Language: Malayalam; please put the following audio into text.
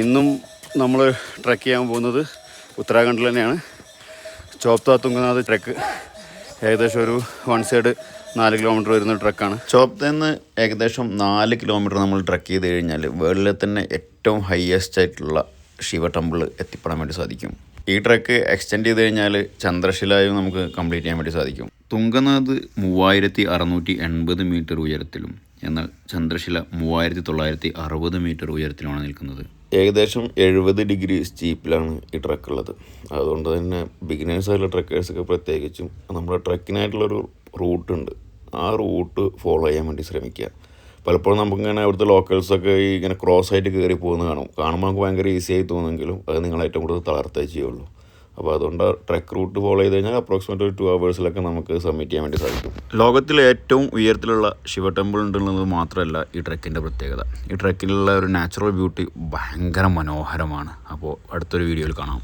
ഇന്നും നമ്മൾ ട്രെക്ക് ചെയ്യാൻ പോകുന്നത് ഉത്തരാഖണ്ഡിൽ തന്നെയാണ്. ചോപ്ത തുംഗനാഥ് ട്രെക്ക്. ഏകദേശം ഒരു വൺ സൈഡ് 4 കിലോമീറ്റർ വരുന്ന ട്രക്കാണ്. ചോപ്തയിൽ നിന്ന് ഏകദേശം 4 കിലോമീറ്റർ നമ്മൾ ട്രക്ക് ചെയ്ത് കഴിഞ്ഞാൽ വേൾഡിലെ തന്നെ ഏറ്റവും ഹയസ്റ്റ് ആയിട്ടുള്ള ശിവ ടെമ്പിൾ എത്തിപ്പെടാൻ വേണ്ടി സാധിക്കും. ഈ ട്രക്ക് എക്സ്റ്റെൻഡ് ചെയ്ത് കഴിഞ്ഞാൽ ചന്ദ്രശിലായും നമുക്ക് കംപ്ലീറ്റ് ചെയ്യാൻ വേണ്ടി സാധിക്കും. തുംഗനാഥ് 3680 മീറ്റർ ഉയരത്തിലും എന്നാൽ ചന്ദ്രശില 3960 മീറ്റർ ഉയരത്തിലുമാണ് നിൽക്കുന്നത്. ഏകദേശം 70 ഡിഗ്രി സ്റ്റീപ്പിലാണ് ഈ ട്രക്ക് ഉള്ളത്. അതുകൊണ്ട് തന്നെ ബിഗിനേഴ്സായിട്ടുള്ള ട്രക്കേഴ്സൊക്കെ പ്രത്യേകിച്ചും നമ്മുടെ ട്രക്കിനായിട്ടുള്ളൊരു റൂട്ടുണ്ട്. ആ റൂട്ട് ഫോളോ ചെയ്യാൻ വേണ്ടി ശ്രമിക്കുക. പലപ്പോഴും നമുക്കിങ്ങനെ അവിടുത്തെ ലോക്കൽസൊക്കെ ഈ ഇങ്ങനെ ക്രോസ് ആയിട്ട് കയറി പോകുന്നത് കാണുമ്പോൾ നമുക്ക് ഭയങ്കര ഈസി ആയി തോന്നുമെങ്കിലും അത് നിങ്ങളെ ഏറ്റവും കൂടുതൽ തളർത്തേ ചെയ്യുള്ളൂ. അപ്പോൾ അതുകൊണ്ട് ട്രക്ക് റൂട്ട് ഫോളോ ചെയ്ത് കഴിഞ്ഞാൽ അപ്രോക്സിമേറ്റ് ഒരു 2 hours നമുക്ക് സബ്മിറ്റ് ചെയ്യാൻ വേണ്ടി സാധിക്കും. ലോകത്തിലെ ഏറ്റവും ഉയരത്തിലുള്ള ശിവ ടെമ്പിൾ ഉണ്ടെന്നുള്ളത് മാത്രമല്ല ഈ ട്രക്കിൻ്റെ പ്രത്യേകത. ഈ ട്രക്കിലുള്ള ഒരു നാച്ചുറൽ ബ്യൂട്ടി ഭയങ്കര മനോഹരമാണ്. അപ്പോൾ അടുത്തൊരു വീഡിയോയിൽ കാണാം.